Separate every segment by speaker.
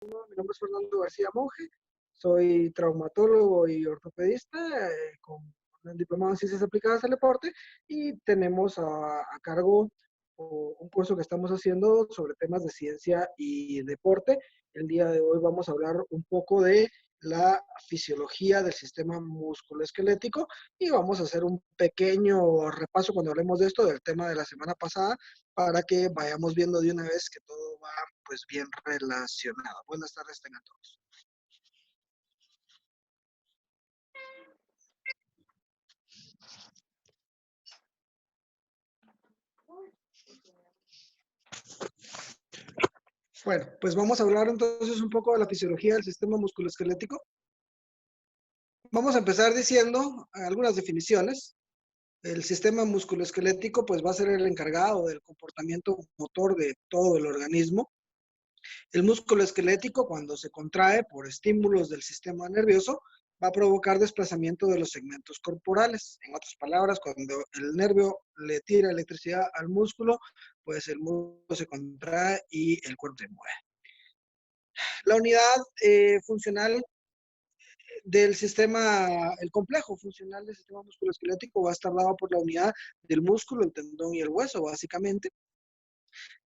Speaker 1: Mi nombre es Fernando García Monge, soy traumatólogo y ortopedista con un diplomado en ciencias aplicadas al deporte y tenemos a cargo un curso que estamos haciendo sobre temas de ciencia y deporte. El día de hoy vamos a hablar un poco de la fisiología del sistema musculoesquelético y vamos a hacer un pequeño repaso cuando hablemos de esto del tema de la semana pasada para que vayamos viendo de una vez que todo va pues bien relacionado. Buenas tardes tengan todos. Bueno, pues vamos a hablar entonces un poco de la fisiología del sistema musculoesquelético. Vamos a empezar diciendo algunas definiciones. El sistema musculoesquelético pues va a ser el encargado del comportamiento motor de todo el organismo. El músculo esquelético, cuando se contrae por estímulos del sistema nervioso, va a provocar desplazamiento de los segmentos corporales. En otras palabras, cuando el nervio le tira electricidad al músculo, pues el músculo se contrae y el cuerpo se mueve. La unidad funcional del sistema, el complejo funcional del sistema musculoesquelético va a estar dado por la unidad del músculo, el tendón y el hueso, básicamente.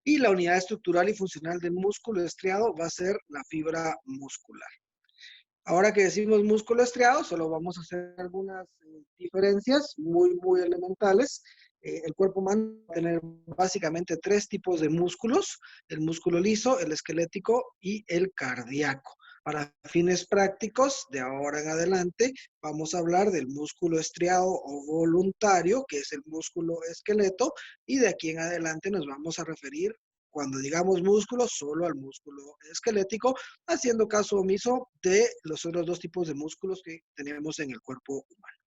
Speaker 1: Y la unidad estructural y funcional del músculo estriado va a ser la fibra muscular. Ahora que decimos músculo estriado, solo vamos a hacer algunas diferencias muy elementales. El cuerpo humano va a tener básicamente tres tipos de músculos: el músculo liso, el esquelético y el cardíaco. Para fines prácticos, de ahora en adelante, vamos a hablar del músculo estriado o voluntario, que es el músculo esqueleto, y de aquí en adelante nos vamos a referir, cuando digamos músculo, solo al músculo esquelético, haciendo caso omiso de los otros dos tipos de músculos que tenemos en el cuerpo humano.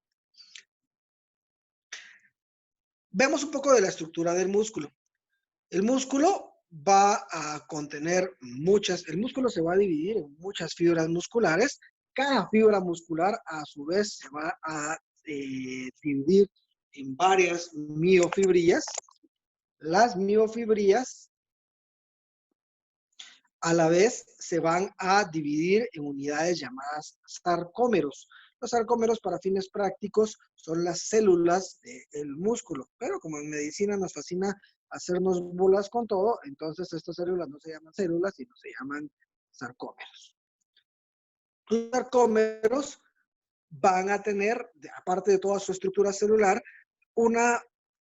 Speaker 1: Vemos un poco de la estructura del músculo. El músculo va a contener el músculo se va a dividir en muchas fibras musculares. Cada fibra muscular a su vez se va a dividir en varias miofibrillas. Las miofibrillas a la vez se van a dividir en unidades llamadas sarcómeros. Los sarcómeros, para fines prácticos, son las células del músculo, pero como en medicina nos fascina hacernos bolas con todo, entonces estas células no se llaman células, sino se llaman sarcómeros. Los sarcómeros van a tener, aparte de toda su estructura celular, una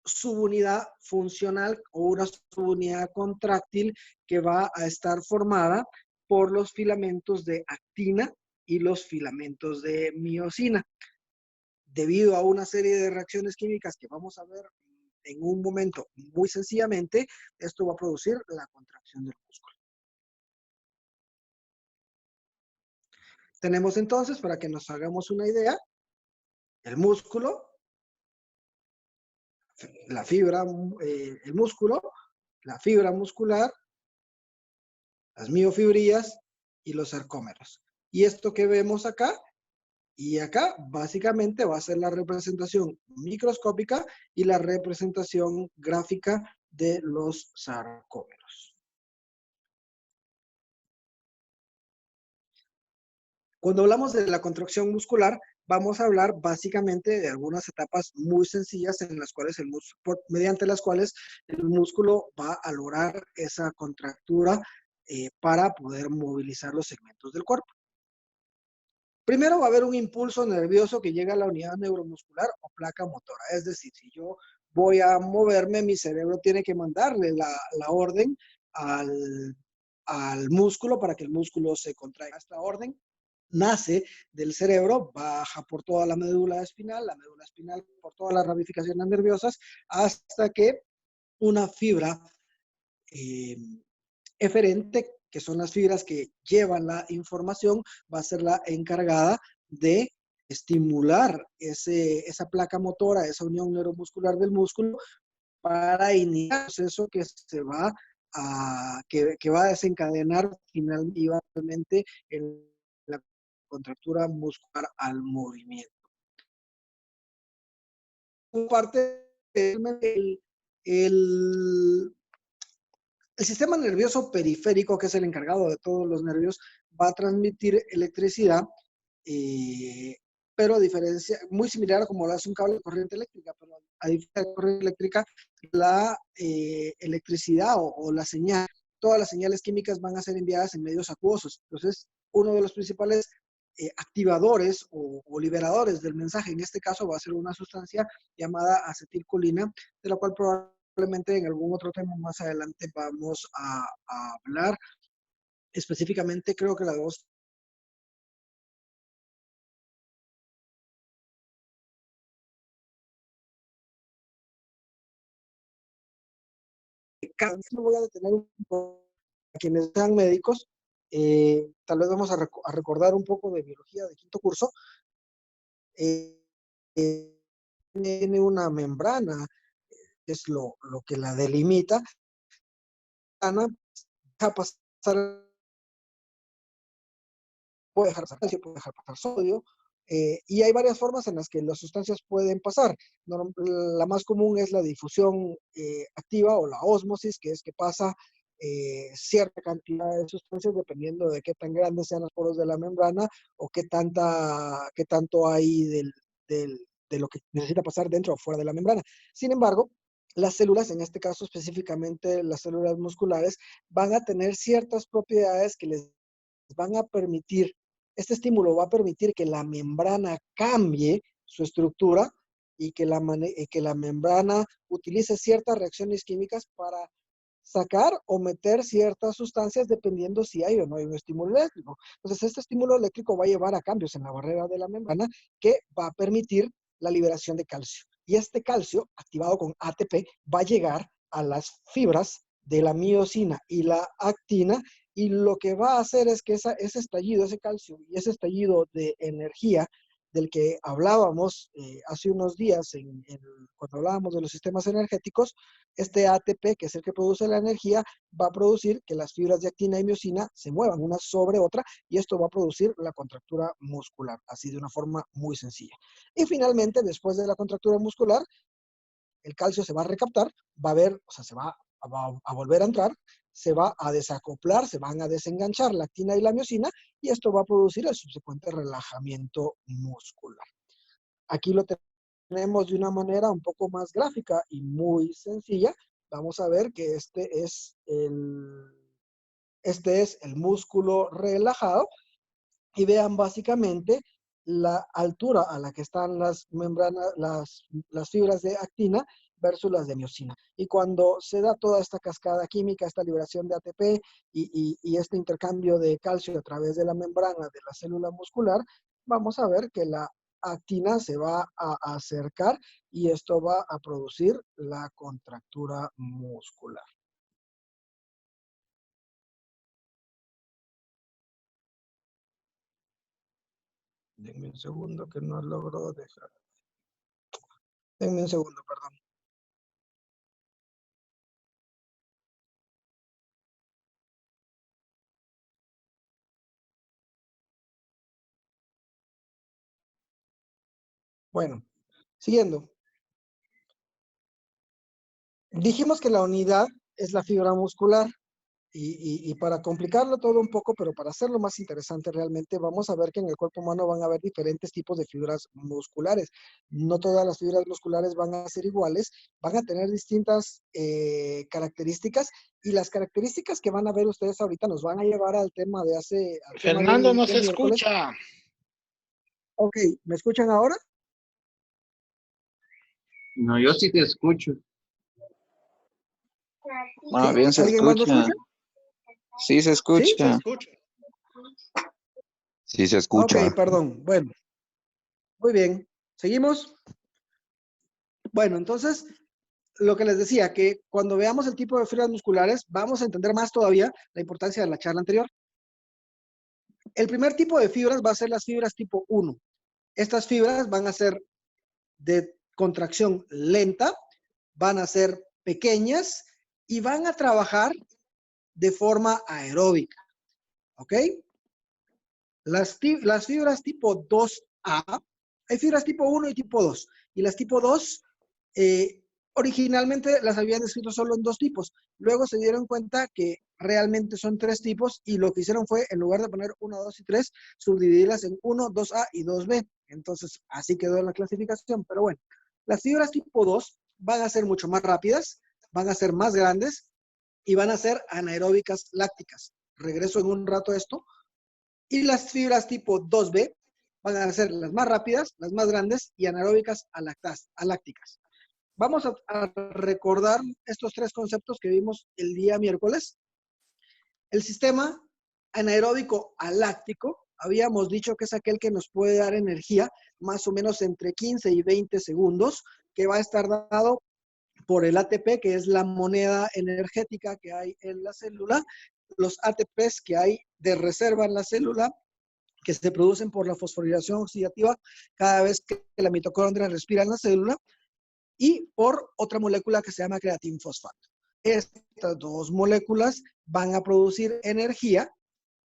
Speaker 1: subunidad funcional o una subunidad contráctil que va a estar formada por los filamentos de actina y los filamentos de miosina. Debido a una serie de reacciones químicas que vamos a ver en un momento muy sencillamente, esto va a producir la contracción del músculo. Tenemos entonces, para que nos hagamos una idea, el músculo, la fibra, el músculo, la fibra muscular, las miofibrillas y los sarcómeros. Y esto que vemos acá y acá básicamente va a ser la representación microscópica y la representación gráfica de los sarcómeros. Cuando hablamos de la contracción muscular, vamos a hablar básicamente de algunas etapas muy sencillas en las cuales mediante las cuales el músculo va a lograr esa contractura para poder movilizar los segmentos del cuerpo. Primero va a haber un impulso nervioso que llega a la unidad neuromuscular o placa motora. Es decir, si yo voy a moverme, mi cerebro tiene que mandarle la orden al músculo para que el músculo se contraiga. Esta orden nace del cerebro, baja por toda la médula espinal por todas las ramificaciones nerviosas, hasta que una fibra eferente, que son las fibras que llevan la información, va a ser la encargada de estimular esa placa motora, esa unión neuromuscular del músculo, para iniciar el proceso que va a desencadenar finalmente la contractura muscular al movimiento. Por parte el El sistema nervioso periférico, que es el encargado de todos los nervios, va a transmitir electricidad, pero a diferencia, muy similar a como lo hace un cable de corriente eléctrica, pero a diferencia de corriente eléctrica, la electricidad o la señal, todas las señales químicas van a ser enviadas en medios acuosos. Entonces, uno de los principales activadores o liberadores del mensaje, en este caso va a ser una sustancia llamada acetilcolina, de la cual probablemente en algún otro tema más adelante vamos a hablar. Específicamente creo que la dos me voy a detener un poco a quienes sean médicos. Tal vez vamos a recordar un poco de biología de quinto curso. Eh, tiene una membrana, es lo que la delimita. Deja pasar, puede dejar pasar calcio, puede dejar pasar sodio, y hay varias formas en las que las sustancias pueden pasar. La más común es la difusión activa o la ósmosis, que es que pasa cierta cantidad de sustancias dependiendo de qué tan grandes sean los poros de la membrana o qué tanto hay de lo que necesita pasar dentro o fuera de la membrana. Sin embargo, las células, en este caso específicamente las células musculares, van a tener ciertas propiedades que les van a permitir, este estímulo va a permitir que la membrana cambie su estructura y que la membrana utilice ciertas reacciones químicas para sacar o meter ciertas sustancias dependiendo si hay o no hay un estímulo eléctrico. Entonces, este estímulo eléctrico va a llevar a cambios en la barrera de la membrana que va a permitir la liberación de calcio. Y este calcio, activado con ATP, va a llegar a las fibras de la miosina y la actina, y lo que va a hacer es que ese estallido, ese calcio y ese estallido de energía del que hablábamos hace unos días cuando hablábamos de los sistemas energéticos, este ATP, que es el que produce la energía, va a producir que las fibras de actina y miosina se muevan una sobre otra, y esto va a producir la contractura muscular, así de una forma muy sencilla. Y finalmente, después de la contractura muscular, el calcio se va a recaptar, va a ver, o sea, se va a volver a entrar, se va a desacoplar, se van a desenganchar la actina y la miosina, y esto va a producir el subsecuente relajamiento muscular. Aquí lo tenemos de una manera un poco más gráfica y muy sencilla. Vamos a ver que este es el músculo relajado, y vean básicamente la altura a la que están las membranas, las fibras de actina versus las de miosina. Y cuando se da toda esta cascada química, esta liberación de ATP y este intercambio de calcio a través de la membrana de la célula muscular, vamos a ver que la actina se va a acercar y esto va a producir la contractura muscular. Denme un segundo que no logro dejar. Denme un segundo, perdón. Bueno, siguiendo. Dijimos que la unidad es la fibra muscular, y para complicarlo todo un poco, pero para hacerlo más interesante realmente, vamos a ver que en el cuerpo humano van a haber diferentes tipos de fibras musculares. No todas las fibras musculares van a ser iguales, van a tener distintas características, y las características que van a ver ustedes ahorita nos van a llevar al tema de
Speaker 2: Fernando, no se
Speaker 1: miércoles.
Speaker 2: escucha.
Speaker 1: Ok, ¿me escuchan ahora?
Speaker 3: No, yo sí te escucho.
Speaker 4: Más bien se
Speaker 1: ¿Alguien más lo
Speaker 4: escucha.
Speaker 1: escucha?
Speaker 4: Sí se escucha.
Speaker 1: ¿Sí?
Speaker 2: Se escucha.
Speaker 4: Sí se escucha.
Speaker 1: Ok, perdón. Bueno, muy bien. ¿Seguimos? Bueno, entonces, lo que les decía, que cuando veamos el tipo de fibras musculares, vamos a entender más todavía la importancia de la charla anterior. El primer tipo de fibras va a ser las fibras tipo 1. Estas fibras van a ser de contracción lenta, van a ser pequeñas y van a trabajar de forma aeróbica. ¿Ok? Las fibras tipo 2A, hay fibras tipo 1 y tipo 2. Y las tipo 2 Originalmente las habían descrito solo en 2 tipos. Luego se dieron cuenta que realmente son 3 tipos y lo que hicieron fue, en lugar de poner 1, 2 y 3, subdividirlas en 1, 2A y 2B. Entonces, así quedó la clasificación. Pero bueno, las fibras tipo 2 van a ser mucho más rápidas, van a ser más grandes y van a ser anaeróbicas lácticas. Regreso en un rato a esto. Y las fibras tipo 2B van a ser las más rápidas, las más grandes y anaeróbicas alácticas. Vamos a recordar estos 3 conceptos que vimos el día miércoles. El sistema anaeróbico aláctico, habíamos dicho que es aquel que nos puede dar energía más o menos entre 15 y 20 segundos, que va a estar dado por el ATP, que es la moneda energética que hay en la célula, los ATPs que hay de reserva en la célula, que se producen por la fosforilación oxidativa cada vez que la mitocondria respira en la célula, y por otra molécula que se llama creatinfosfato. Estas 2 moléculas van a producir energía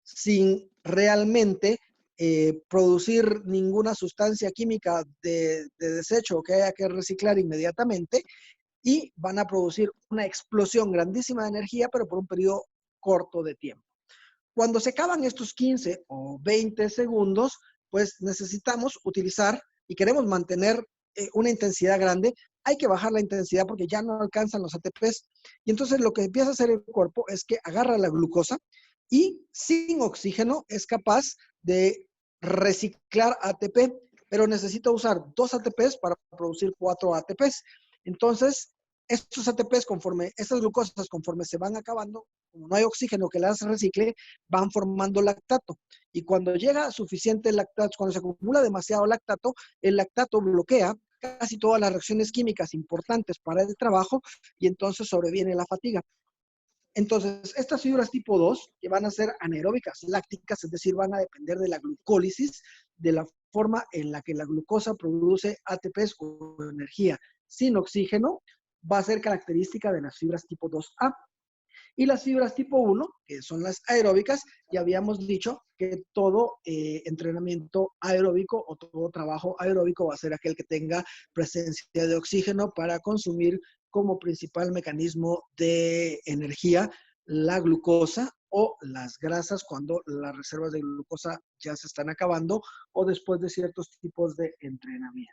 Speaker 1: sin realmente producir ninguna sustancia química de desecho que haya que reciclar inmediatamente, y van a producir una explosión grandísima de energía, pero por un periodo corto de tiempo. Cuando se acaban estos 15 o 20 segundos, pues necesitamos utilizar y queremos mantener una intensidad grande, hay que bajar la intensidad porque ya no alcanzan los ATPs. Y entonces lo que empieza a hacer el cuerpo es que agarra la glucosa y sin oxígeno es capaz de reciclar ATP, pero necesita usar 2 ATPs para producir 4 ATPs. Entonces, estos ATPs, estas glucosas, conforme se van acabando, como no hay oxígeno que las recicle, van formando lactato. Y cuando llega suficiente lactato, cuando se acumula demasiado lactato, el lactato bloquea casi todas las reacciones químicas importantes para el trabajo y entonces sobreviene la fatiga. Entonces, estas fibras tipo 2, que van a ser anaeróbicas lácticas, es decir, van a depender de la glucólisis, de la forma en la que la glucosa produce ATPs o energía sin oxígeno, va a ser característica de las fibras tipo 2A. Y las fibras tipo 1, que son las aeróbicas, ya habíamos dicho que todo entrenamiento aeróbico o todo trabajo aeróbico va a ser aquel que tenga presencia de oxígeno para consumir como principal mecanismo de energía la glucosa o las grasas cuando las reservas de glucosa ya se están acabando o después de ciertos tipos de entrenamiento.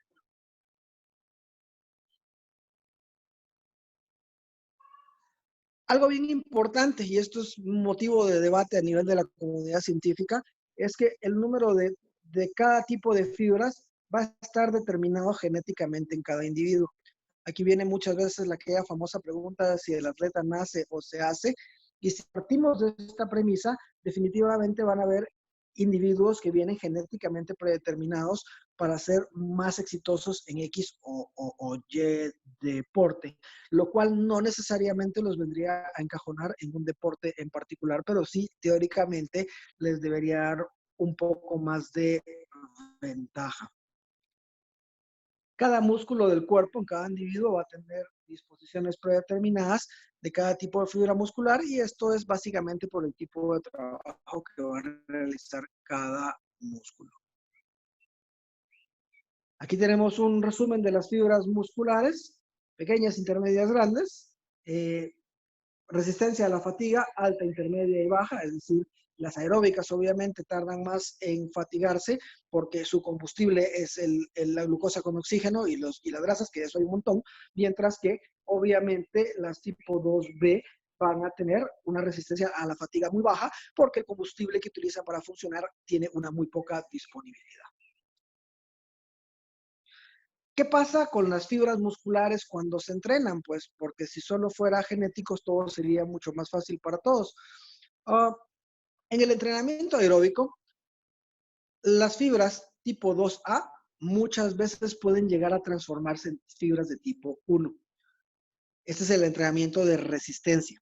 Speaker 1: Algo bien importante, y esto es un motivo de debate a nivel de la comunidad científica, es que el número de cada tipo de fibras va a estar determinado genéticamente en cada individuo. Aquí viene muchas veces aquella famosa pregunta de si el atleta nace o se hace, y si partimos de esta premisa, definitivamente van a haber individuos que vienen genéticamente predeterminados para ser más exitosos en X o Y deporte, lo cual no necesariamente los vendría a encajonar en un deporte en particular, pero sí teóricamente les debería dar un poco más de ventaja. Cada músculo del cuerpo en cada individuo va a tener disposiciones predeterminadas de cada tipo de fibra muscular, y esto es básicamente por el tipo de trabajo que va a realizar cada músculo. Aquí tenemos un resumen de las fibras musculares, pequeñas, intermedias, grandes. Resistencia a la fatiga, alta, intermedia y baja, es decir, las aeróbicas obviamente tardan más en fatigarse porque su combustible es la glucosa con oxígeno y las grasas, que eso hay un montón, mientras que obviamente las tipo 2B van a tener una resistencia a la fatiga muy baja porque el combustible que utilizan para funcionar tiene una muy poca disponibilidad. ¿Qué pasa con las fibras musculares cuando se entrenan? Pues porque si solo fuera genéticos, todo sería mucho más fácil para todos. En el entrenamiento aeróbico, las fibras tipo 2A muchas veces pueden llegar a transformarse en fibras de tipo 1. Este es el entrenamiento de resistencia.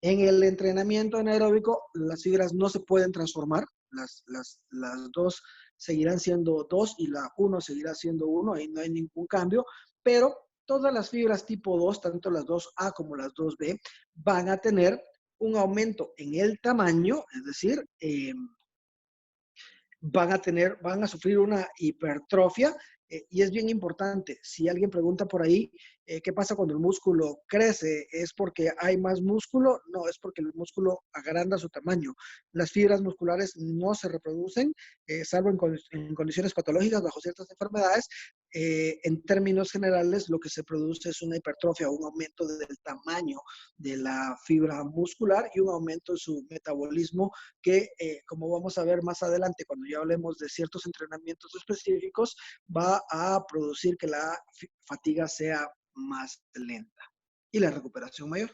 Speaker 1: En el entrenamiento anaeróbico, las fibras no se pueden transformar. Las 2 seguirán siendo 2 y la 1 seguirá siendo 1, ahí no hay ningún cambio, pero todas las fibras tipo 2, tanto las 2A como las 2B, van a tener un aumento en el tamaño, es decir, van a sufrir una hipertrofia y es bien importante. Si alguien pregunta por ahí, ¿qué pasa cuando el músculo crece? ¿Es porque hay más músculo? No, es porque el músculo agranda su tamaño. Las fibras musculares no se reproducen, salvo en condiciones patológicas, bajo ciertas enfermedades. En términos generales, lo que se produce es una hipertrofia, un aumento del tamaño de la fibra muscular y un aumento en su metabolismo que, como vamos a ver más adelante, cuando ya hablemos de ciertos entrenamientos específicos, va a producir que la fatiga sea más lenta y la recuperación mayor.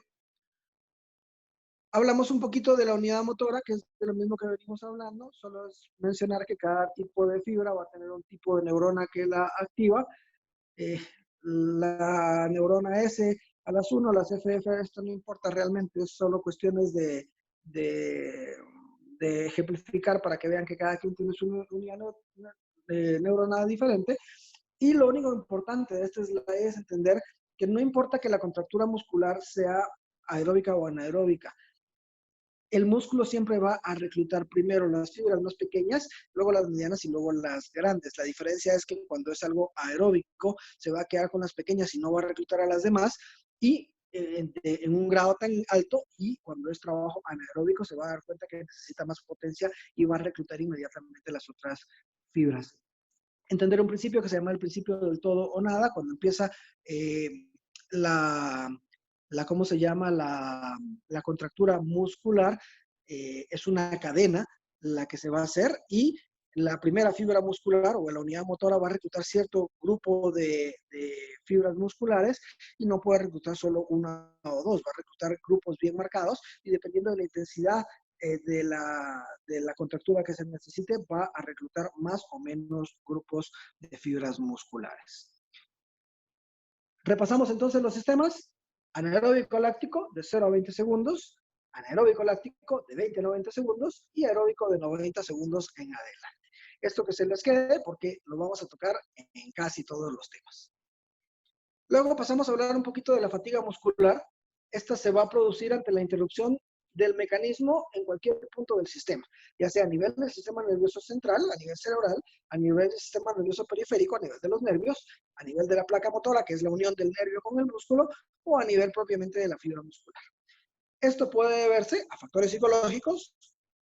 Speaker 1: Hablamos un poquito de la unidad motora, que es de lo mismo que venimos hablando. Solo es mencionar que cada tipo de fibra va a tener un tipo de neurona que la activa. La neurona S a las 1, las FF, esto no importa realmente, es solo cuestiones de ejemplificar para que vean que cada quien tiene su unidad neurona diferente. Y lo único importante de esta es entender que no importa que la contractura muscular sea aeróbica o anaeróbica, el músculo siempre va a reclutar primero las fibras más pequeñas, luego las medianas y luego las grandes. La diferencia es que cuando es algo aeróbico, se va a quedar con las pequeñas y no va a reclutar a las demás, y en un grado tan alto, y cuando es trabajo anaeróbico se va a dar cuenta que necesita más potencia y va a reclutar inmediatamente las otras fibras. Entender un principio que se llama el principio del todo o nada, cuando empieza ¿cómo se llama? La contractura muscular, es una cadena la que se va a hacer, y la primera fibra muscular o la unidad motora va a reclutar cierto grupo de fibras musculares y no puede reclutar solo una o dos, va a reclutar grupos bien marcados y dependiendo de la intensidad de la contractura que se necesite, va a reclutar más o menos grupos de fibras musculares. Repasamos entonces los sistemas. Anaeróbico láctico de 0 a 20 segundos, anaeróbico láctico de 20 a 90 segundos y aeróbico de 90 segundos en adelante. Esto que se les quede porque lo vamos a tocar en casi todos los temas. Luego pasamos a hablar un poquito de la fatiga muscular. Esta se va a producir ante la interrupción del mecanismo en cualquier punto del sistema, ya sea a nivel del sistema nervioso central, a nivel cerebral, a nivel del sistema nervioso periférico, a nivel de los nervios, a nivel de la placa motora, que es la unión del nervio con el músculo, o a nivel propiamente de la fibra muscular. Esto puede deberse a factores psicológicos,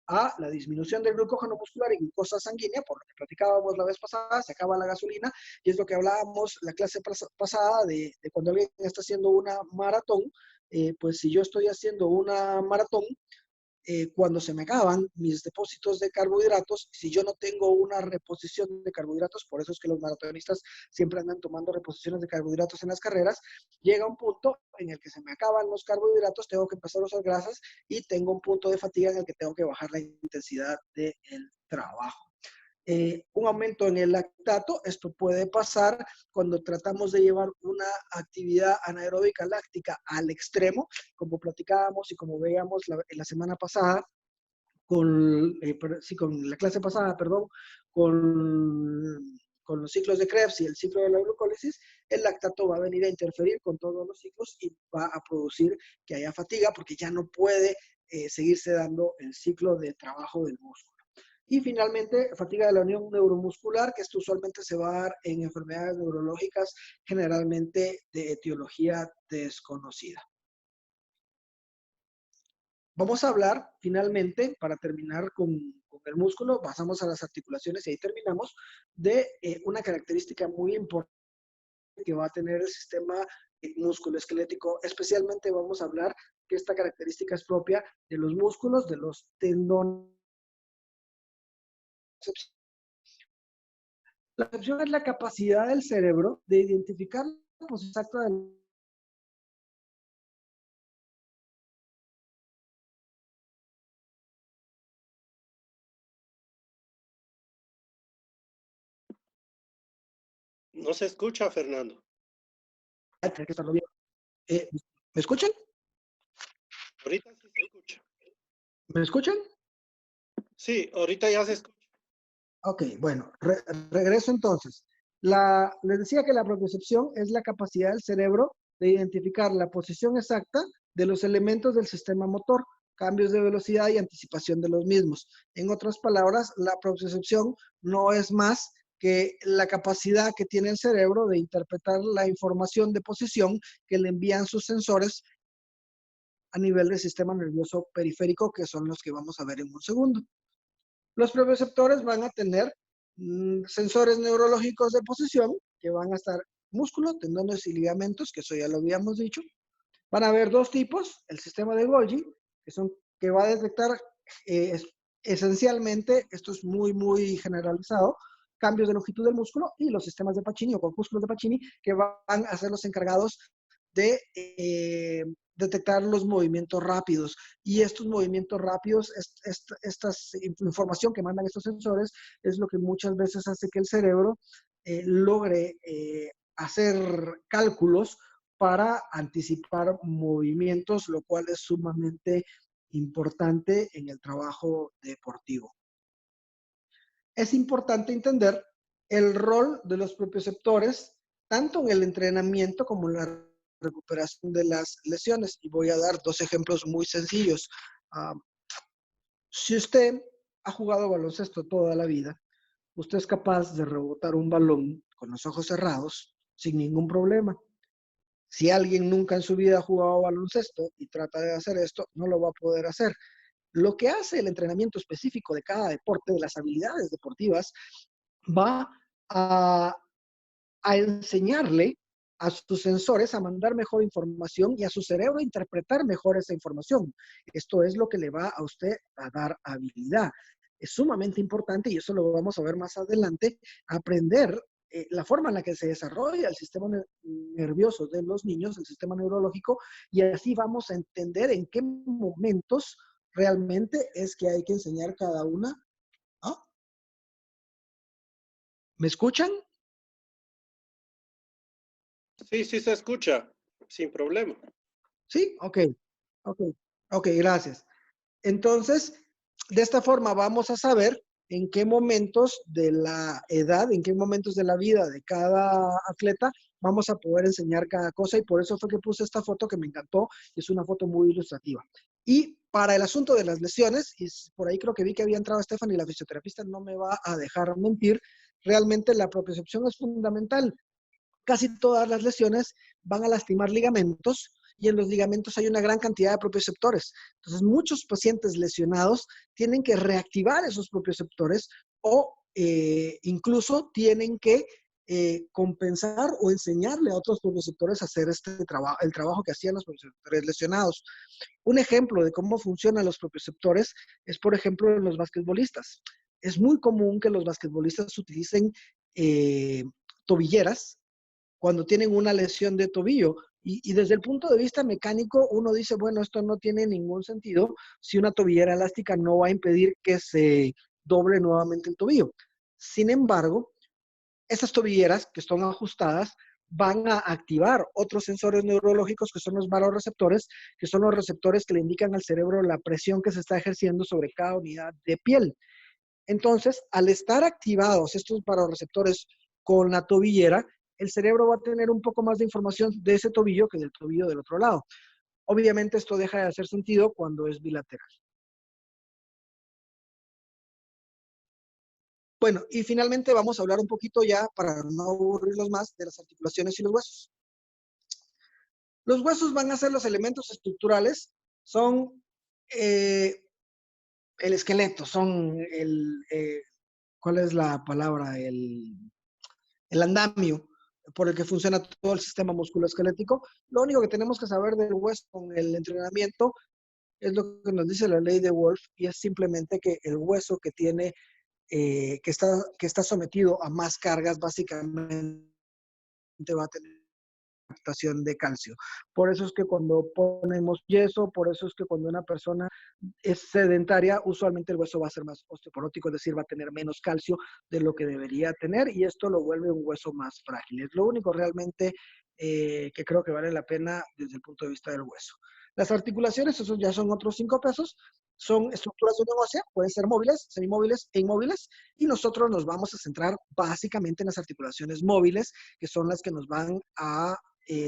Speaker 1: a la disminución del glucógeno muscular y glucosa sanguínea, por lo que platicábamos la vez pasada, se acaba la gasolina, y es lo que hablábamos la clase pasada de cuando alguien está haciendo una maratón. Pues si yo estoy haciendo una maratón, cuando se me acaban mis depósitos de carbohidratos, si yo no tengo una reposición de carbohidratos, por eso es que los maratonistas siempre andan tomando reposiciones de carbohidratos en las carreras, llega un punto en el que se me acaban los carbohidratos, tengo que empezar a usar grasas y tengo un punto de fatiga en el que tengo que bajar la intensidad del trabajo. Un aumento en el lactato, esto puede pasar cuando tratamos de llevar una actividad anaeróbica láctica al extremo, como platicábamos y como veíamos la semana pasada, con la clase pasada, perdón, con los ciclos de Krebs y el ciclo de la glucólisis. El lactato va a venir a interferir con todos los ciclos y va a producir que haya fatiga porque ya no puede seguirse dando el ciclo de trabajo del músculo. Y finalmente, fatiga de la unión neuromuscular, que esto usualmente se va a dar en enfermedades neurológicas, generalmente de etiología desconocida. Vamos a hablar, finalmente, para terminar con el músculo, pasamos a las articulaciones y ahí terminamos, de una característica muy importante que va a tener el sistema musculoesquelético. Especialmente vamos a hablar que esta característica es propia de los músculos, de los tendones. La excepción es la capacidad del cerebro de identificar la posición exacta del
Speaker 2: No se escucha, Fernando.
Speaker 1: ¿Me escuchan?
Speaker 2: Ahorita sí se escucha.
Speaker 1: ¿Me escuchan?
Speaker 2: Sí, ahorita ya se escucha.
Speaker 1: Ok, bueno, regreso entonces. Les decía que la propiocepción es la capacidad del cerebro de identificar la posición exacta de los elementos del sistema motor, cambios de velocidad y anticipación de los mismos. En otras palabras, la propiocepción no es más que la capacidad que tiene el cerebro de interpretar la información de posición que le envían sus sensores a nivel del sistema nervioso periférico, que son los que vamos a ver en un segundo. Los propioceptores van a tener sensores neurológicos de posición, que van a estar músculos, tendones y ligamentos, que eso ya lo habíamos dicho. Van a haber dos tipos, el sistema de Golgi, que va a detectar esencialmente, esto es muy generalizado, cambios de longitud del músculo, y los sistemas de Pacini o corpúsculos de Pacini, que van a ser los encargados de detectar los movimientos rápidos. Y estos movimientos rápidos, esta información que mandan estos sensores, es lo que muchas veces hace que el cerebro logre hacer cálculos para anticipar movimientos, lo cual es sumamente importante en el trabajo deportivo. Es importante entender el rol de los propioceptores, tanto en el entrenamiento como en la recuperación de las lesiones. Y voy a dar dos ejemplos muy sencillos. Si usted ha jugado baloncesto toda la vida, usted es capaz de rebotar un balón con los ojos cerrados sin ningún problema. Si alguien nunca en su vida ha jugado baloncesto y trata de hacer esto, no lo va a poder hacer. Lo que hace el entrenamiento específico de cada deporte, de las habilidades deportivas, va a enseñarle a sus sensores a mandar mejor información y a su cerebro a interpretar mejor esa información. Esto es lo que le va a usted a dar habilidad. Es sumamente importante, y eso lo vamos a ver más adelante, aprender la forma en la que se desarrolla el sistema nervioso de los niños, el sistema neurológico, y así vamos a entender en qué momentos realmente es que hay que enseñar cada una. ¿Ah? ¿Me escuchan?
Speaker 2: Sí, sí se escucha, sin problema.
Speaker 1: Sí, ok, gracias. Entonces, de esta forma vamos a saber en qué momentos de la edad, en qué momentos de la vida de cada atleta vamos a poder enseñar cada cosa, y por eso fue que puse esta foto que me encantó, y es una foto muy ilustrativa. Y para el asunto de las lesiones, y por ahí creo que vi que había entrado Stephanie, la fisioterapista no me va a dejar mentir, realmente la propiocepción es fundamental. Casi todas las lesiones van a lastimar ligamentos, y en los ligamentos hay una gran cantidad de propioceptores. Entonces, muchos pacientes lesionados tienen que reactivar esos propioceptores, o incluso tienen que compensar o enseñarle a otros propioceptores a hacer el trabajo que hacían los propioceptores lesionados. Un ejemplo de cómo funcionan los propioceptores es, por ejemplo, en los basquetbolistas. Es muy común que los basquetbolistas utilicen tobilleras cuando tienen una lesión de tobillo. Y desde el punto de vista mecánico, uno dice, bueno, esto no tiene ningún sentido si una tobillera elástica no va a impedir que se doble nuevamente el tobillo. Sin embargo, esas tobilleras que están ajustadas van a activar otros sensores neurológicos, que son los varoreceptores, que son los receptores que le indican al cerebro la presión que se está ejerciendo sobre cada unidad de piel. Entonces, al estar activados estos varoreceptores con la tobillera, el cerebro va a tener un poco más de información de ese tobillo que del tobillo del otro lado. Obviamente esto deja de hacer sentido cuando es bilateral. Bueno, y finalmente vamos a hablar un poquito ya, para no aburrirlos más, de las articulaciones y los huesos. Los huesos van a ser los elementos estructurales, son el esqueleto, son ¿cuál es la palabra? El andamio por el que funciona todo el sistema musculoesquelético. Lo único que tenemos que saber del hueso con el entrenamiento es lo que nos dice la ley de Wolff, y es simplemente que el hueso que tiene, que está sometido a más cargas, básicamente va a tener captación de calcio. Por eso es que cuando ponemos yeso, por eso es que cuando una persona es sedentaria, usualmente el hueso va a ser más osteoporótico, es decir, va a tener menos calcio de lo que debería tener, y esto lo vuelve un hueso más frágil. Es lo único realmente que creo que vale la pena desde el punto de vista del hueso. Las articulaciones, esos ya son otros 5 pesos, son estructuras de una ósea, pueden ser móviles, semimóviles e inmóviles, y nosotros nos vamos a centrar básicamente en las articulaciones móviles, que son las que nos van a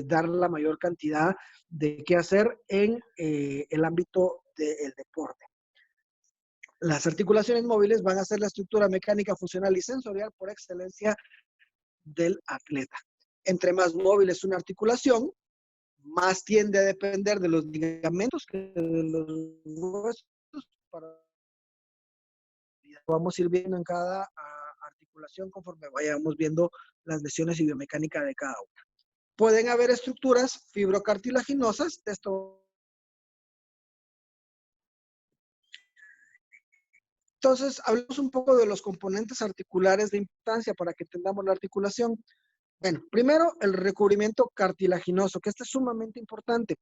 Speaker 1: dar la mayor cantidad de qué hacer en el ámbito del deporte. Las articulaciones móviles van a ser la estructura mecánica, funcional y sensorial por excelencia del atleta. Entre más móvil es una articulación, más tiende a depender de los ligamentos que de los huesos. Vamos a ir viendo en cada articulación conforme vayamos viendo las lesiones y biomecánica de cada una. Pueden haber estructuras fibrocartilaginosas. Entonces, hablemos un poco de los componentes articulares de importancia para que entendamos la articulación. Bueno, primero el recubrimiento cartilaginoso, que este es sumamente importante.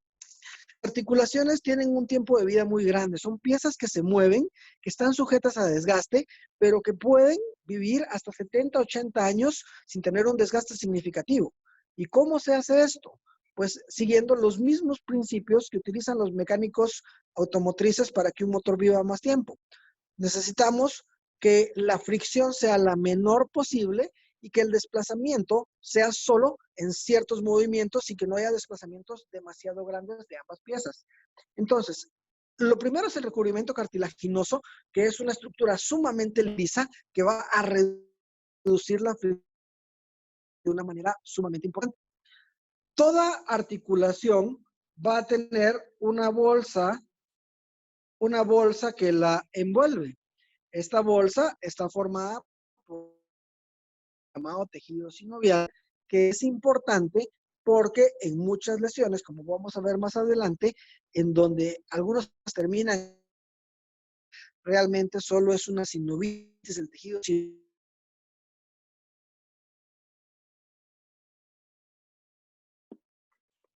Speaker 1: Las articulaciones tienen un tiempo de vida muy grande. Son piezas que se mueven, que están sujetas a desgaste, pero que pueden vivir hasta 70, 80 años sin tener un desgaste significativo. ¿Y cómo se hace esto? Pues siguiendo los mismos principios que utilizan los mecánicos automotrices para que un motor viva más tiempo. Necesitamos que la fricción sea la menor posible y que el desplazamiento sea solo en ciertos movimientos y que no haya desplazamientos demasiado grandes de ambas piezas. Entonces, lo primero es el recubrimiento cartilaginoso, que es una estructura sumamente lisa que va a reducir la fricción de una manera sumamente importante. Toda articulación va a tener una bolsa que la envuelve. Esta bolsa está formada por llamado tejido sinovial, que es importante porque en muchas lesiones, como vamos a ver más adelante, en donde algunos terminan, realmente solo es una sinovitis, el tejido sinovial.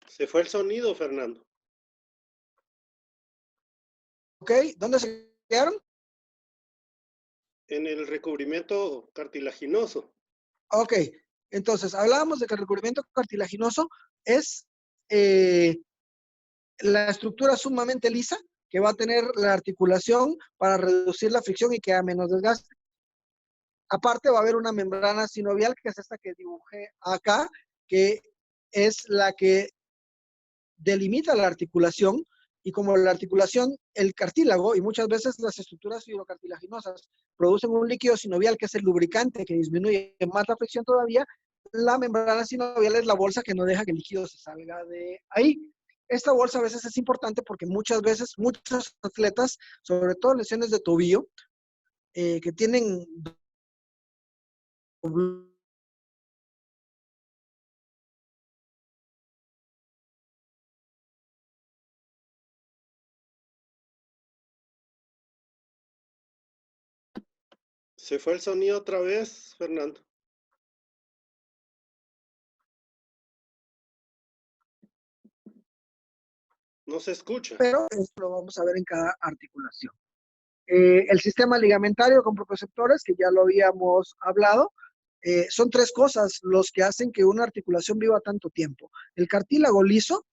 Speaker 2: Se fue el sonido, Fernando.
Speaker 1: ¿Ok? ¿Dónde se quedaron?
Speaker 2: En el recubrimiento cartilaginoso.
Speaker 1: Ok, entonces hablábamos de que el recubrimiento cartilaginoso es la estructura sumamente lisa que va a tener la articulación para reducir la fricción y que haya menos desgaste. Aparte va a haber una membrana sinovial, que es esta que dibujé acá, que es la que delimita la articulación, y como la articulación, el cartílago y muchas veces las estructuras fibrocartilaginosas producen un líquido sinovial que es el lubricante que disminuye más la fricción todavía, la membrana sinovial es la bolsa que no deja que el líquido se salga de ahí. Esta bolsa a veces es importante porque muchas veces muchos atletas, sobre todo lesiones de tobillo, que tienen
Speaker 2: Se fue el sonido otra vez, Fernando. No se escucha.
Speaker 1: pero esto lo vamos a ver en cada articulación. El sistema ligamentario con propioceptores, que ya lo habíamos hablado, son tres cosas los que hacen que una articulación viva tanto tiempo. El cartílago liso,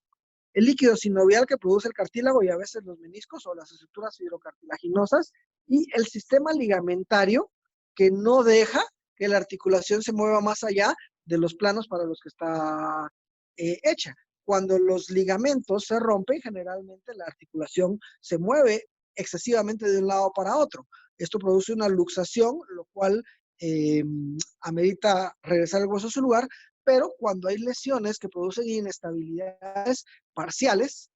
Speaker 1: el líquido sinovial que produce el cartílago y a veces los meniscos o las estructuras fibrocartilaginosas, y el sistema ligamentario que no deja que la articulación se mueva más allá de los planos para los que está hecha. Cuando los ligamentos se rompen, generalmente la articulación se mueve excesivamente de un lado para otro. Esto produce una luxación, lo cual amerita regresar el hueso a su lugar, pero cuando hay lesiones que producen inestabilidades parciales,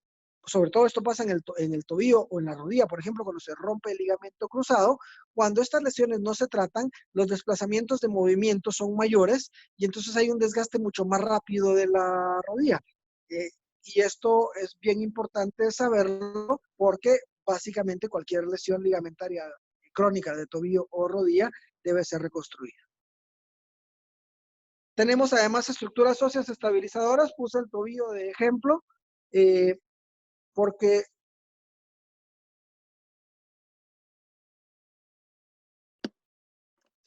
Speaker 1: sobre todo esto pasa en el tobillo o en la rodilla, por ejemplo, cuando se rompe el ligamento cruzado, cuando estas lesiones no se tratan, los desplazamientos de movimiento son mayores y entonces hay un desgaste mucho más rápido de la rodilla. Y esto es bien importante saberlo porque básicamente cualquier lesión ligamentaria crónica de tobillo o rodilla debe ser reconstruida. Tenemos además estructuras óseas estabilizadoras, puse el tobillo de ejemplo, porque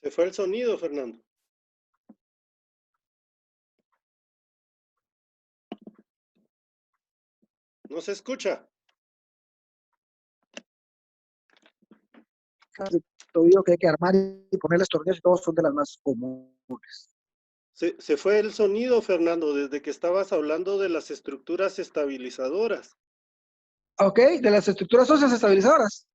Speaker 2: Se fue el sonido, Fernando. No se escucha.
Speaker 1: el tobillo que hay que armar y ponerles tornillos y todos son de las más comunes.
Speaker 2: Se fue el sonido, Fernando, desde que estabas hablando de las estructuras estabilizadoras.
Speaker 1: Ok, de las estructuras óseas estabilizadoras.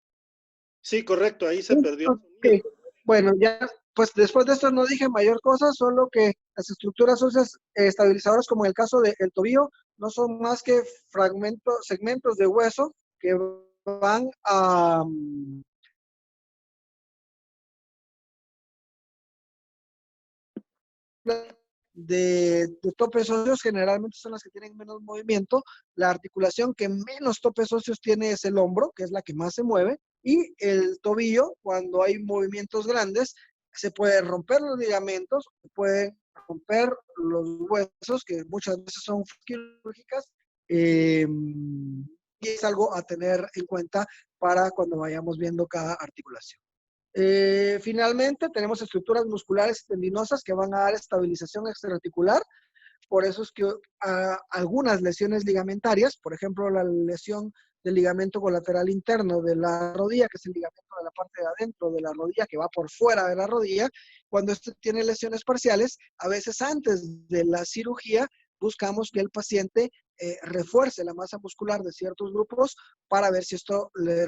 Speaker 2: Sí, correcto, ahí se perdió el
Speaker 1: Ok.
Speaker 2: sonido.
Speaker 1: Bueno, ya, pues después de esto no dije mayor cosa, solo que las estructuras óseas estabilizadoras, como en el caso del tobillo, no son más que fragmentos, segmentos de hueso que van a de topes óseos, generalmente son las que tienen menos movimiento. La articulación que menos topes óseos tiene es el hombro, que es la que más se mueve, y el tobillo, cuando hay movimientos grandes, se pueden romper los ligamentos, se pueden romper los huesos, que muchas veces son quirúrgicas, y es algo a tener en cuenta para cuando vayamos viendo cada articulación. Finalmente, tenemos estructuras musculares tendinosas que van a dar estabilización extraarticular. Por eso es que algunas lesiones ligamentarias, por ejemplo, la lesión del ligamento colateral interno de la rodilla, que es el ligamento de la parte de adentro de la rodilla, que va por fuera de la rodilla, cuando este tiene lesiones parciales, a veces antes de la cirugía, buscamos que el paciente refuerce la masa muscular de ciertos grupos para ver si esto le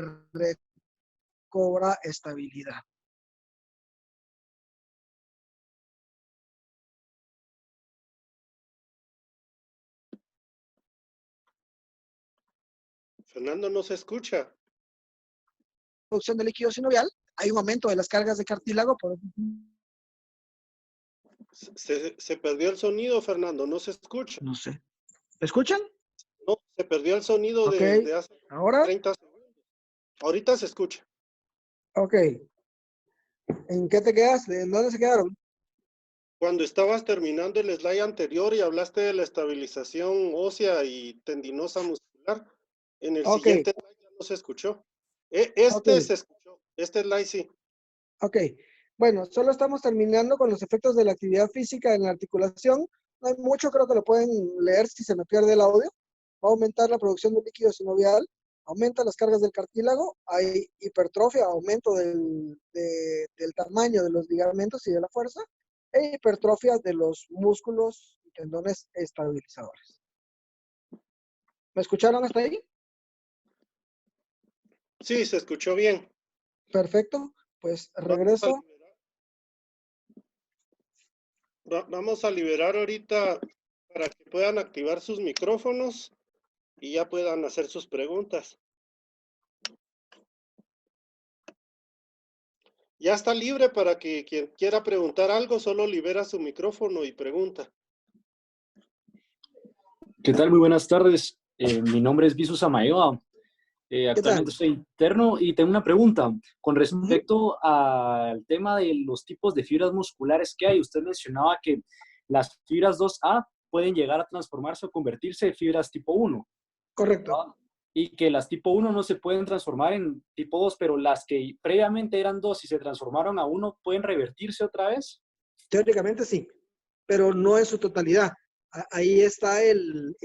Speaker 1: recobra estabilidad.
Speaker 2: Fernando no se escucha.
Speaker 1: Producción de líquido sinovial, hay un aumento de las cargas de cartílago.
Speaker 2: Se perdió el sonido, Fernando, no se escucha.
Speaker 1: No sé. ¿Me escuchan?
Speaker 2: No, se perdió el sonido
Speaker 1: Ok.
Speaker 2: desde hace
Speaker 1: ¿Ahora?
Speaker 2: 30 segundos. Ahorita se escucha.
Speaker 1: Ok. ¿En qué te quedaste? ¿En dónde se quedaron?
Speaker 2: Cuando estabas terminando el slide anterior y hablaste de la estabilización ósea y tendinosa muscular, en el
Speaker 1: Ok.
Speaker 2: siguiente slide ya no se escuchó.
Speaker 1: Ok.
Speaker 2: Se escuchó, este slide sí.
Speaker 1: Ok. Bueno, solo estamos terminando con los efectos de la actividad física en la articulación. No hay mucho, creo que lo pueden leer si se me pierde el audio. Va a aumentar la producción de líquido sinovial, aumenta las cargas del cartílago, hay hipertrofia, aumento del tamaño de los ligamentos y de la fuerza, e hipertrofia de los músculos y tendones estabilizadores. ¿Me escucharon hasta ahí?
Speaker 2: Sí, se escuchó bien.
Speaker 1: Perfecto. Pues regreso.
Speaker 2: Vamos a liberar ahorita para que puedan activar sus micrófonos y ya puedan hacer sus preguntas. Ya está libre para que quien quiera preguntar algo, solo libera su micrófono y pregunta.
Speaker 5: ¿Qué tal? Muy buenas tardes. Mi nombre es Visu Samayoa. Actualmente soy interno y tengo una pregunta con respecto al tema de los tipos de fibras musculares que hay. Usted mencionaba que las fibras 2A pueden llegar a transformarse o convertirse en fibras tipo 1.
Speaker 1: Correcto.
Speaker 5: ¿Verdad? Y que las tipo 1 no se pueden transformar en tipo 2, pero las que previamente eran 2 y se transformaron a 1, ¿pueden revertirse otra vez?
Speaker 1: Teóricamente sí, pero no en su totalidad. Ahí está el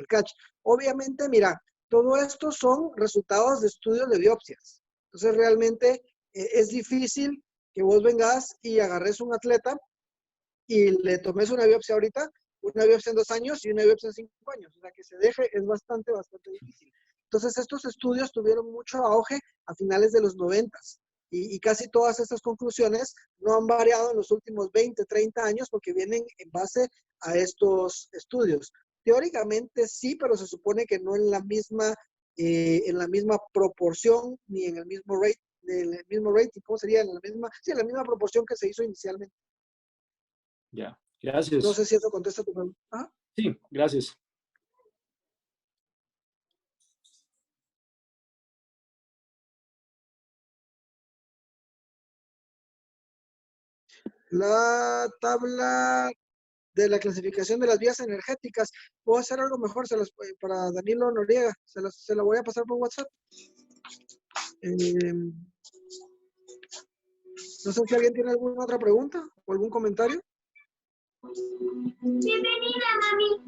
Speaker 1: catch. Obviamente, mira, todo esto son resultados de estudios de biopsias. Entonces, realmente es difícil que vos vengas y agarres un atleta y le tomes una biopsia ahorita, una biopsia en 2 años y una biopsia en 5 años. O sea, que se deje es bastante difícil. Entonces, estos estudios tuvieron mucho auge a finales de los 90 y casi todas estas conclusiones no han variado en los últimos 20, 30 años porque vienen en base a estos estudios. Teóricamente sí, pero se supone que no en la misma proporción ni en el mismo rate, ¿cómo sería? En la misma proporción que se hizo inicialmente.
Speaker 5: Ya, gracias.
Speaker 1: No sé si eso contesta tu pregunta. ¿Ah?
Speaker 5: Sí, gracias.
Speaker 1: La tabla de la clasificación de las vías energéticas. Puedo hacer algo mejor para Danilo Noriega. Se la voy a pasar por WhatsApp. No sé si alguien tiene alguna otra pregunta o algún comentario.
Speaker 6: Bienvenida, mami.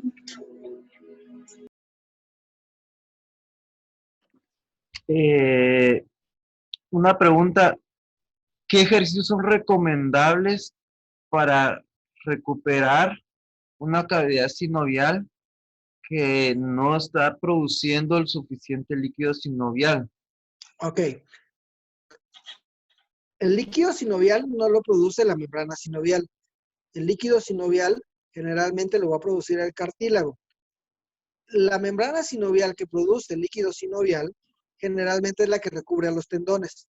Speaker 3: Una pregunta, ¿qué ejercicios son recomendables para recuperar una cavidad sinovial que no está produciendo el suficiente líquido sinovial?
Speaker 1: Ok. El líquido sinovial no lo produce la membrana sinovial. El líquido sinovial generalmente lo va a producir el cartílago. La membrana sinovial que produce el líquido sinovial generalmente es la que recubre a los tendones.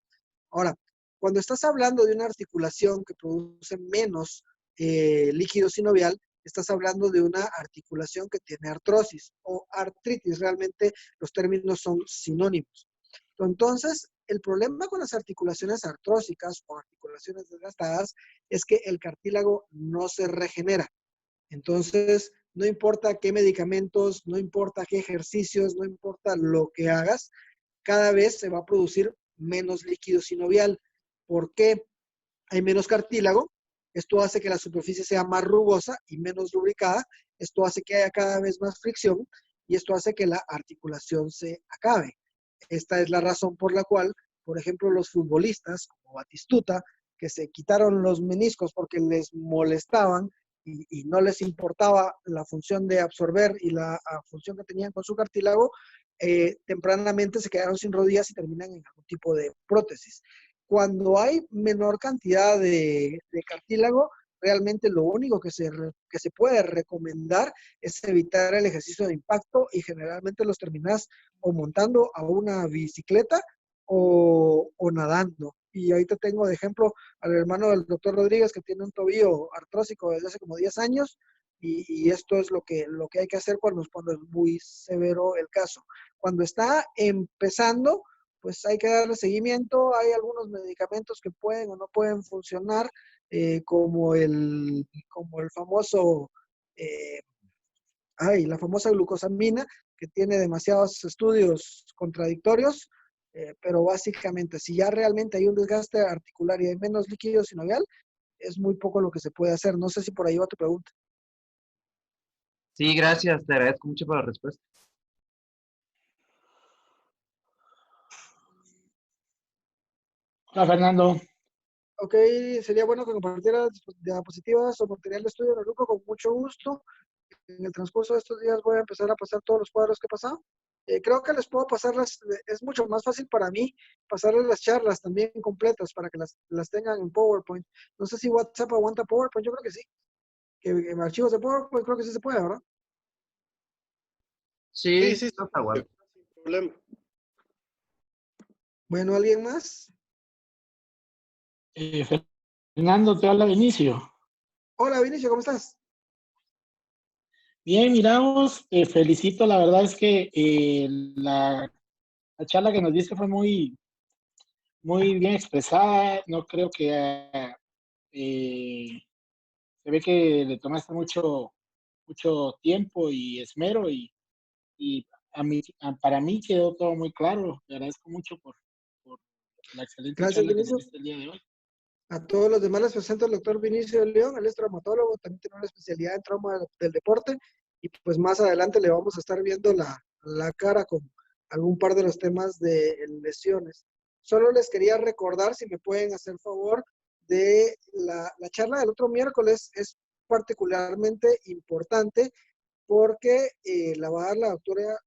Speaker 1: Ahora, cuando estás hablando de una articulación que produce menos líquido sinovial, estás hablando de una articulación que tiene artrosis o artritis. Realmente los términos son sinónimos. Entonces, el problema con las articulaciones artrósicas o articulaciones desgastadas es que el cartílago no se regenera. Entonces, no importa qué medicamentos, no importa qué ejercicios, no importa lo que hagas, cada vez se va a producir menos líquido sinovial. ¿Por qué? Hay menos cartílago. Esto hace que la superficie sea más rugosa y menos lubricada. Esto hace que haya cada vez más fricción y esto hace que la articulación se acabe. Esta es la razón por la cual, por ejemplo, los futbolistas como Batistuta, que se quitaron los meniscos porque les molestaban y no les importaba la función de absorber y la función que tenían con su cartílago, tempranamente se quedaron sin rodillas y terminan en algún tipo de prótesis. Cuando hay menor cantidad de cartílago, realmente lo único que se puede recomendar es evitar el ejercicio de impacto y generalmente los terminas o montando a una bicicleta o nadando. Y ahorita tengo de ejemplo al hermano del doctor Rodríguez que tiene un tobillo artrósico desde hace como 10 años y esto es lo que hay que hacer cuando es muy severo el caso. Cuando está empezando, pues hay que darle seguimiento. Hay algunos medicamentos que pueden o no pueden funcionar, como el famoso, la famosa glucosamina, que tiene demasiados estudios contradictorios, pero básicamente, si ya realmente hay un desgaste articular y hay menos líquido sinovial, es muy poco lo que se puede hacer. No sé si por ahí va tu pregunta.
Speaker 3: Sí, gracias, te agradezco mucho por la respuesta.
Speaker 6: Hola, Fernando.
Speaker 1: Ok, sería bueno que compartieras diapositivas o material de estudio, Raluco, con mucho gusto. En el transcurso de estos días voy a empezar a pasar todos los cuadros que he pasado. Creo que les puedo pasarlas, es mucho más fácil para mí pasarles las charlas también completas para que las tengan en PowerPoint. No sé si WhatsApp aguanta PowerPoint, yo creo que sí. Que en archivos de PowerPoint creo que sí se puede, ¿verdad?
Speaker 3: Sí,
Speaker 2: Sí,
Speaker 3: no está bueno.
Speaker 2: sin problema.
Speaker 1: Bueno, ¿alguien más?
Speaker 6: Fernando, te habla Vinicio.
Speaker 1: Hola, Vinicio, ¿cómo estás?
Speaker 6: Bien, miramos, te felicito. La verdad es que la charla que nos diste fue muy, muy bien expresada. No creo que se ve que le tomaste mucho, mucho tiempo y esmero y para mí quedó todo muy claro. Te agradezco mucho por la excelente
Speaker 1: Gracias,
Speaker 6: charla que nos
Speaker 1: Vinicio.
Speaker 6: diste el día de hoy.
Speaker 1: A todos los demás les presento al doctor Vinicio León, él es traumatólogo, también tiene una especialidad en trauma del deporte y pues más adelante le vamos a estar viendo la cara con algún par de los temas de lesiones. Solo les quería recordar, si me pueden hacer favor, de la charla del otro miércoles. Es particularmente importante porque la va a dar la doctora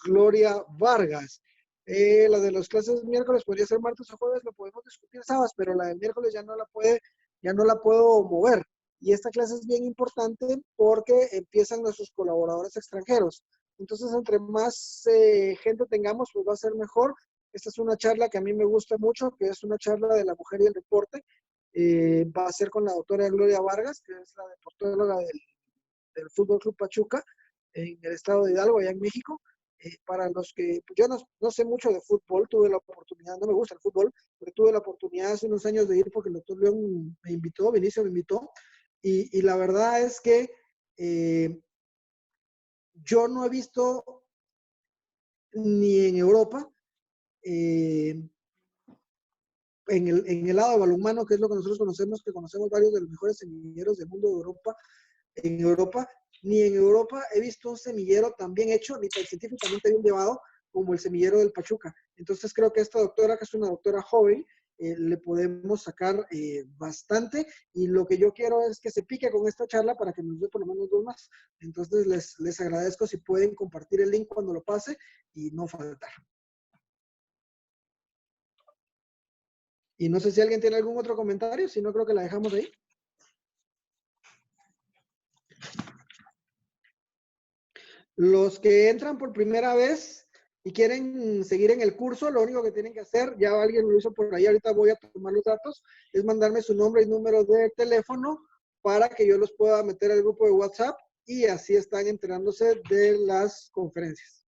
Speaker 1: Gloria Vargas. La de las clases miércoles podría ser martes o jueves, lo podemos discutir sábados, pero la del miércoles ya no la puedo mover. Y esta clase es bien importante porque empiezan nuestros colaboradores extranjeros. Entonces, entre más gente tengamos, pues va a ser mejor. Esta es una charla que a mí me gusta mucho, que es una charla de la mujer y el deporte. Va a ser con la doctora Gloria Vargas, que es la deportóloga del Fútbol Club Pachuca, en el estado de Hidalgo, allá en México. Para los que, pues yo no sé mucho de fútbol, tuve la oportunidad, no me gusta el fútbol, pero tuve la oportunidad hace unos años de ir porque el doctor León me invitó, Vinicio me invitó, y la verdad es que yo no he visto ni en Europa, en el lado de balonmano, que es lo que nosotros conocemos, que conocemos varios de los mejores semilleros del mundo de Europa, ni en Europa he visto un semillero tan bien hecho, ni tan científicamente bien llevado como el semillero del Pachuca. Entonces creo que esta doctora, que es una doctora joven, le podemos sacar bastante, y lo que yo quiero es que se pique con esta charla para que nos dé por lo menos 2 más. Entonces les agradezco si pueden compartir el link cuando lo pase y no faltar. Y no sé si alguien tiene algún otro comentario, si no creo que la dejamos ahí. Los que entran por primera vez y quieren seguir en el curso, lo único que tienen que hacer, ya alguien lo hizo por ahí, ahorita voy a tomar los datos, es mandarme su nombre y número de teléfono para que yo los pueda meter al grupo de WhatsApp y así están enterándose de las conferencias.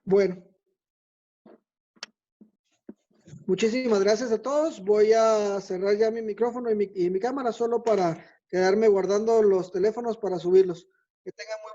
Speaker 1: Bueno. Muchísimas gracias a todos. Voy a cerrar ya mi micrófono y mi cámara solo para quedarme guardando los teléfonos para subirlos. Que tengan muy